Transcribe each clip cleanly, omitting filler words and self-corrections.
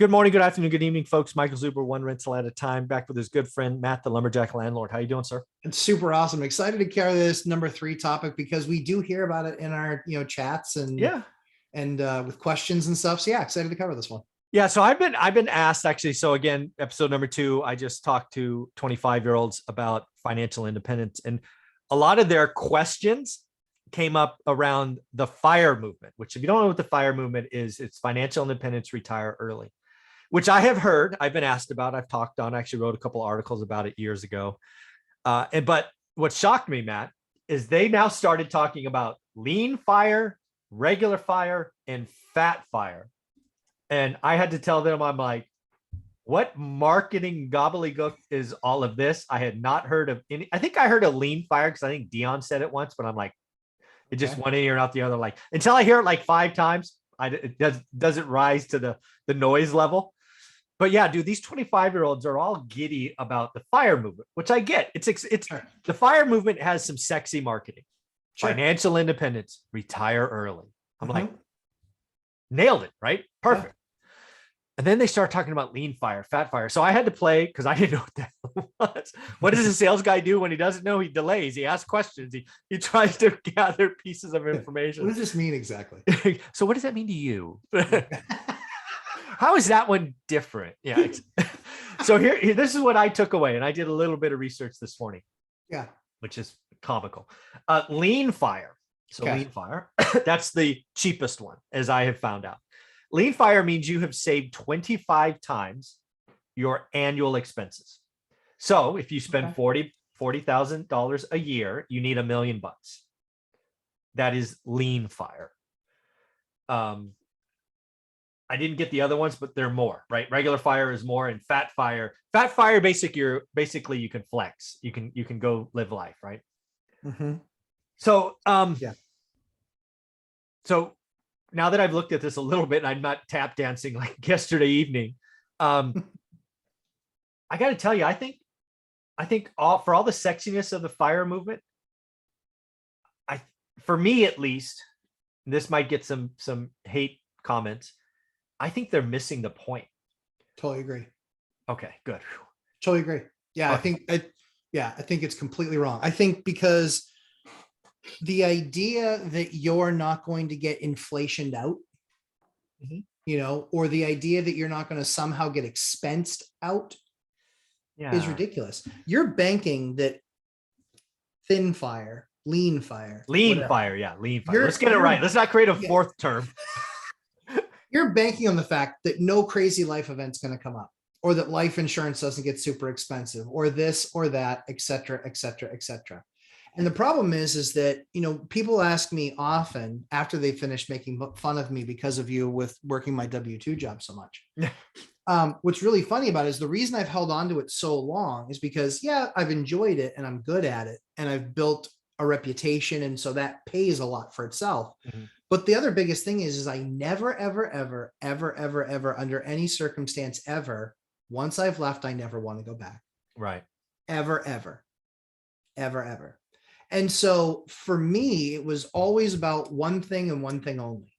Good morning, good afternoon, good evening, folks. Michael Zuber, one rental at a time, back with his good friend, Matt, the lumberjack landlord. How you doing, sir? It's super awesome. Excited to carry this number 3 topic because we do hear about it in our chats and Yeah. with questions and stuff. So yeah, excited to cover this one. Yeah. So I've been asked actually. So again, episode number 2, I just talked to 25-year-olds about financial independence, and a lot of their questions came up around the FIRE movement, which if you don't know what the FIRE movement is, it's financial independence, retire early, which I have heard, I've been asked about, I've talked on, actually wrote a couple articles about it years ago. But what shocked me, Matt, is they now started talking about lean FIRE, regular FIRE, and fat FIRE. And I had to tell them, I'm like, what marketing gobbledygook is all of this? I had not heard of any. I think I heard of lean FIRE because I think Dion said it once, but I'm like, it just one ear and out the other. Like until I hear it like 5 times, it doesn't rise to the noise level. But yeah, dude, these 25-year-olds are all giddy about the FIRE movement, which I get. It's sure. The FIRE movement has some sexy marketing, sure. Financial independence, retire early. I'm like, nailed it, right? Perfect. Yeah. And then they start talking about lean FIRE, fat FIRE. So I had to play because I didn't know what that was. What does a sales guy do when he doesn't know? He delays. He asks questions. He tries to gather pieces of information. What does this mean exactly? So what does that mean to you? How is that one different? Yeah. So here, this is what I took away. And I did a little bit of research this morning. Yeah. Which is comical. Lean FIRE. So lean FIRE, that's the cheapest one, as I have found out. Lean FIRE means you have saved 25 times your annual expenses. So if you spend $40,000 a year, you need $1 million. That is lean FIRE. I didn't get the other ones, but they're more, right? Regular FIRE is more, and fat FIRE. Fat FIRE, basically you can flex. You can go live life, right? Mm-hmm. So yeah. So now that I've looked at this a little bit, and I'm not tap dancing like yesterday evening, I got to tell you, I think for all the sexiness of the FIRE movement, for me at least, this might get some hate comments. I think they're missing the point. Totally agree. Okay, good. Totally agree. Yeah, okay. I think it's completely wrong. I think because the idea that you're not going to get inflationed out, or the idea that you're not going to somehow get expensed out is ridiculous. You're banking that thin FIRE, lean FIRE. Lean FIRE, yeah, lean FIRE. Let's get it right. Let's not create a fourth term. You're banking on the fact that no crazy life event's going to come up, or that life insurance doesn't get super expensive, or this or that, et cetera, et cetera, et cetera. And the problem is that, people ask me often after they finish making fun of me because of you with working my W-2 job so much. What's really funny about it is the reason I've held on to it so long is because, I've enjoyed it and I'm good at it and I've built a reputation. And so that pays a lot for itself. Mm-hmm. But the other biggest thing is I never, ever, ever, ever, ever, ever, under any circumstance ever, once I've left, I never want to go back. Right. Ever, ever, ever, ever. And so for me, it was always about one thing and one thing only: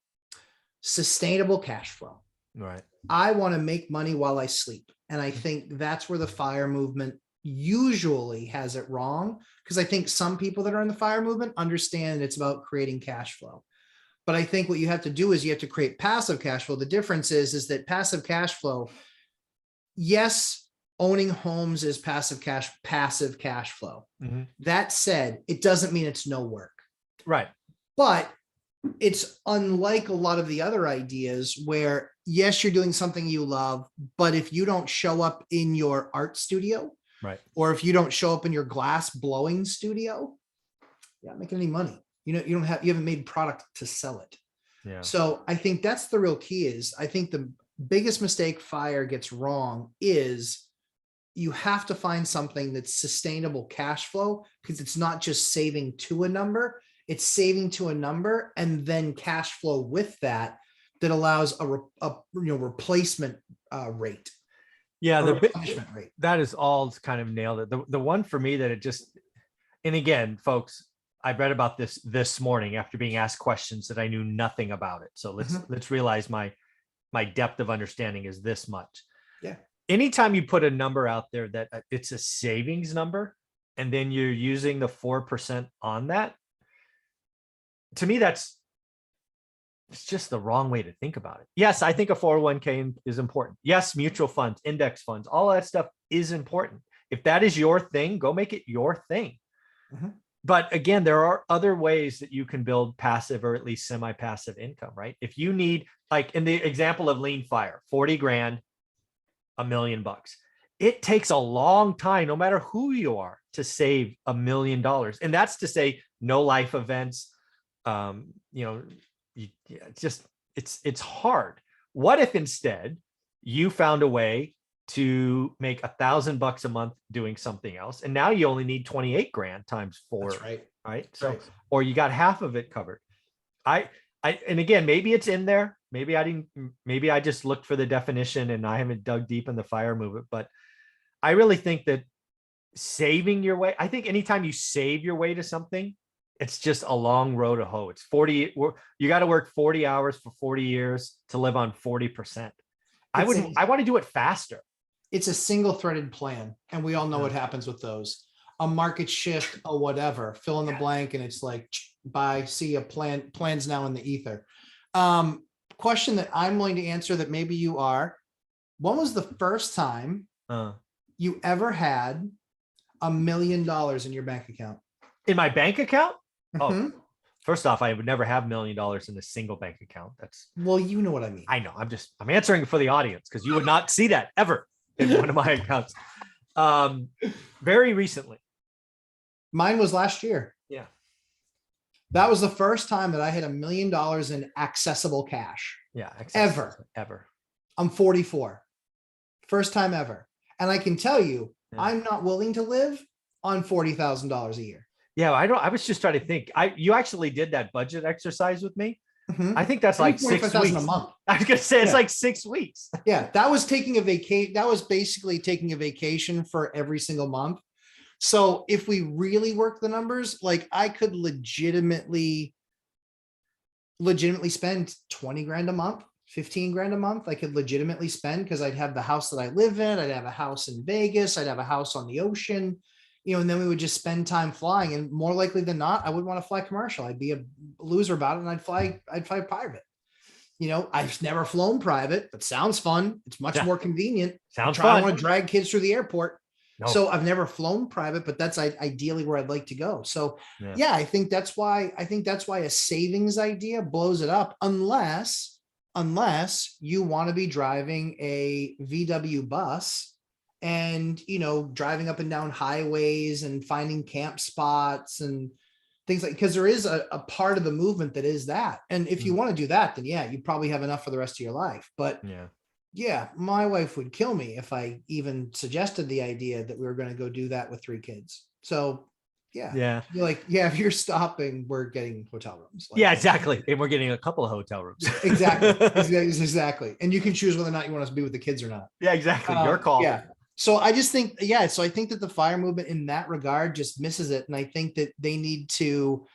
sustainable cash flow. Right. I want to make money while I sleep. And I think that's where the FIRE movement usually has it wrong, because I think some people that are in the FIRE movement understand it's about creating cash flow. But I think what you have to do is you have to create passive cash flow. The difference is that passive cash flow, yes, owning homes is passive cash flow. Mm-hmm. That said, it doesn't mean it's no work. Right. But it's unlike a lot of the other ideas where, yes, you're doing something you love, but if you don't show up in your art studio, right, or if you don't show up in your glass blowing studio, you're not making any money. You haven't made product to sell it. Yeah. So I think that's the real key. Is I think the biggest mistake FIRE gets wrong is you have to find something that's sustainable cash flow, because it's not just saving to a number, it's saving to a number and then cash flow with that allows a replacement rate. Yeah, the replenishment rate. That is all kind of nailed it. The one for me that it just, and again, folks, I read about this morning after being asked questions that I knew nothing about it. So let's realize my my depth of understanding is this much. Yeah. Anytime you put a number out there that it's a savings number, and then you're using the 4% on that, to me, it's just the wrong way to think about it. Yes, I think a 401k is important. Yes, mutual funds, index funds, all that stuff is important. If that is your thing, go make it your thing. Mm-hmm. But again, there are other ways that you can build passive or at least semi-passive income, right? If you need, like in the example of Lean Fire, 40 grand, $1 million. It takes a long time, no matter who you are, to save $1 million. And that's to say no life events. It's hard. What if instead you found a way to make $1,000 a month doing something else, and now you only need 28 grand times 4? That's right. Right. That's So, right. or you got half of it covered. And again, maybe it's in there. Maybe I didn't, maybe I just looked for the definition and I haven't dug deep in the FIRE movement, but I really think that saving your way, I think anytime you save your way to something, it's just a long road to hoe. It's 40, you got to work 40 hours for 40 years to live on 40%. I want to do it faster. It's a single threaded plan. And we all know what happens with those. A market shift, a whatever, fill in the blank. And it's like, bye, see a plans now in the ether. Question that I'm going to answer that maybe you are. When was the first time you ever had $1 million in your bank account? In my bank account? Mm-hmm. Oh, first off, I would never have $1 million in a single bank account. Well, you know what I mean. I know. I'm answering for the audience because you would not see that ever in one of my accounts. Very recently. Mine was last year. Yeah. That was the first time that I had $1 million in accessible cash. Yeah. Ever. I'm 44. First time ever. And I can tell you, I'm not willing to live on $40,000 a year. Yeah. I was just trying to think. You actually did that budget exercise with me. Mm-hmm. I think that's like 6 weeks. A month. I was going to say it's like 6 weeks. Yeah. That was taking a vacation. That was basically taking a vacation for every single month. So if we really work the numbers, like I could legitimately spend 20 grand a month, 15 grand a month. I could legitimately spend because I'd have the house that I live in. I'd have a house in Vegas. I'd have a house on the ocean, and then we would just spend time flying. And more likely than not, I would want to fly commercial. I'd be a loser about it. And I'd fly private. I've never flown private, but sounds fun. It's much more convenient. Sounds fun. I don't want to drag kids through the airport. No. So I've never flown private, but that's ideally where I'd like to go. So yeah, I think that's why a savings idea blows it up, unless you want to be driving a VW bus and, driving up and down highways and finding camp spots and things like, because there is a part of the movement that is that. And if you want to do that, then yeah, you probably have enough for the rest of your life. But yeah, my wife would kill me if I even suggested the idea that we were going to go do that with 3 kids. So yeah. You're like, yeah, if you're stopping, we're getting hotel rooms. Yeah, exactly. And we're getting a couple of hotel rooms. Exactly. And you can choose whether or not you want us to be with the kids or not. Yeah, exactly. Your call. Yeah. So I just think, so I think that the FIRE movement in that regard just misses it. And I think that they need to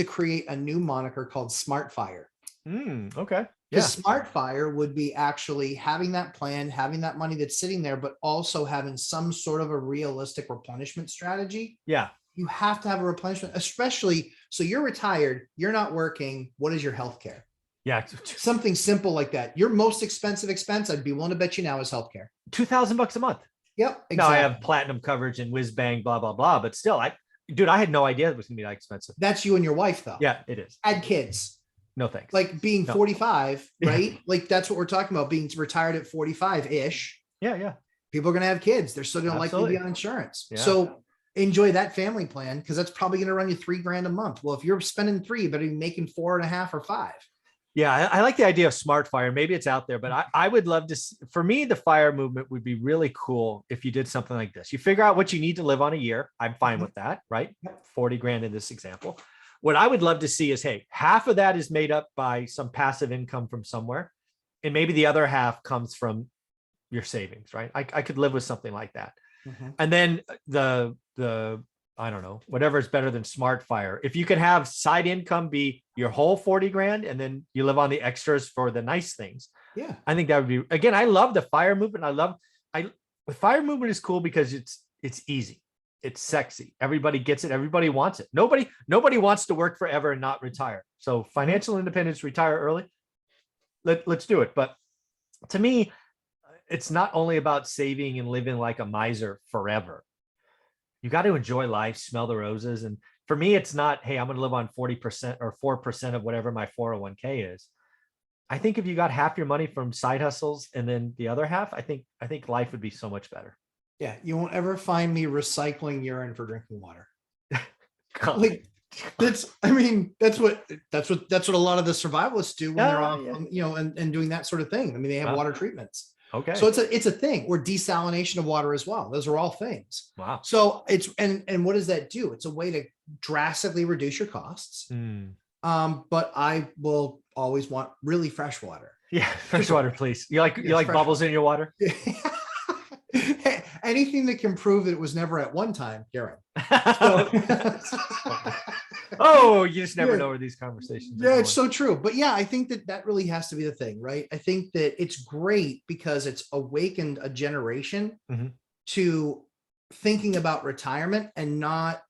create a new moniker called Smart FIRE. Okay. Because Smart FIRE would be actually having that plan, having that money that's sitting there, but also having some sort of a realistic replenishment strategy. Yeah. You have to have a replenishment, especially so you're retired, you're not working. What is your healthcare? Yeah. Something simple like that. Your most expensive expense, I'd be willing to bet you now, is healthcare. $2,000 a month. Yep. Exactly. Now I have platinum coverage and whiz bang, blah, blah, blah. But still, I had no idea it was gonna be that expensive. That's you and your wife though. Yeah, it is. Add kids. No thanks. Like being 45, right? Like that's what we're talking about, being retired at 45-ish. Yeah. People are going to have kids. They're still going to likely be on insurance. Yeah. So enjoy that family plan, because that's probably going to run you $3 grand a month. Well, if you're spending 3, you better be making 4.5 or 5. Yeah, I like the idea of Smart FIRE. Maybe it's out there, but I would love to, for me, the FIRE movement would be really cool if you did something like this. You figure out what you need to live on a year. I'm fine with that, right? 40 grand in this example. What I would love to see is, hey, half of that is made up by some passive income from somewhere, and maybe the other half comes from your savings, right? I could live with something like that. And then the I don't know, whatever is better than Smart FIRE. If you can have side income be your whole 40 grand and then you live on the extras for the nice things, Yeah. I think that would be, again, I love the fire movement. The fire movement is cool because it's easy. It's sexy. Everybody gets it. Everybody wants it. Nobody wants to work forever and not retire. So financial independence, retire early. Let's do it. But to me, it's not only about saving and living like a miser forever. You got to enjoy life, smell the roses. And for me, it's not, hey, I'm going to live on 40% or 4% of whatever my 401k is. I think if you got half your money from side hustles and then the other half, I think life would be so much better. Yeah. You won't ever find me recycling urine for drinking water. God. Like that's what a lot of the survivalists do when they're off, and doing that sort of thing. I mean, they have water treatments. Okay. So it's a thing, or desalination of water as well. Those are all things. Wow. So it's, and what does that do? It's a way to drastically reduce your costs. But I will always want really fresh water. Yeah. Fresh water, please. You like bubbles water in your water? Anything that can prove that it was never at one time, Garen. Oh, you just never know where these conversations are going. It's so true. But yeah, I think that really has to be the thing, right? I think that it's great because it's awakened a generation to thinking about retirement and not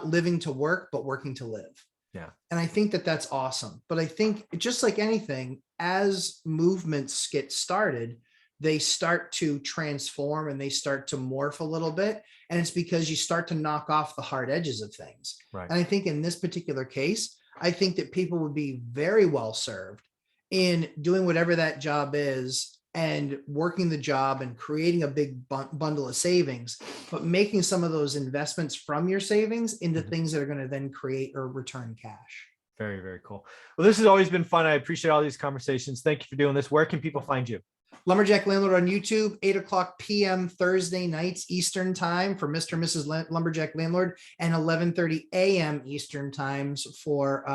living to work, but working to live. Yeah. And I think that that's awesome. But I think just like anything, as movements get started, they start to transform and they start to morph a little bit. And it's because you start to knock off the hard edges of things. Right. And I think in this particular case, I think that people would be very well served in doing whatever that job is and working the job and creating a big bundle of savings, but making some of those investments from your savings into things that are going to then create or return cash. Very, very cool. Well, this has always been fun. I appreciate all these conversations. Thank you for doing this. Where can people find you? Lumberjack Landlord on YouTube, 8:00 p.m. Thursday nights Eastern time for Mr. and Mrs. Lumberjack Landlord, and 11:30 a.m. Eastern times for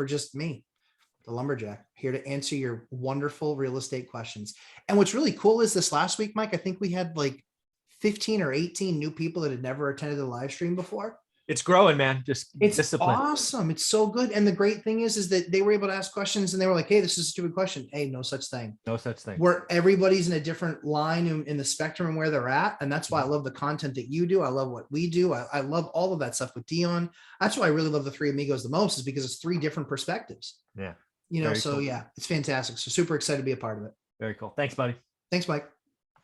just me, the Lumberjack, here to answer your wonderful real estate questions. And what's really cool is this last week, Mike, I think we had like 15 or 18 new people that had never attended the live stream before. It's growing, man. It's discipline. Awesome. It's so good. And the great thing is that they were able to ask questions and they were like, hey, this is a stupid question. Hey, no such thing. No such thing. Where everybody's in a different line in the spectrum and where they're at. And that's why I love the content that you do. I love what we do. I love all of that stuff with Dion. That's why I really love the Three Amigos the most, is because it's three different perspectives. Yeah. Very cool. Yeah, it's fantastic. So super excited to be a part of it. Very cool. Thanks, buddy. Thanks, Mike.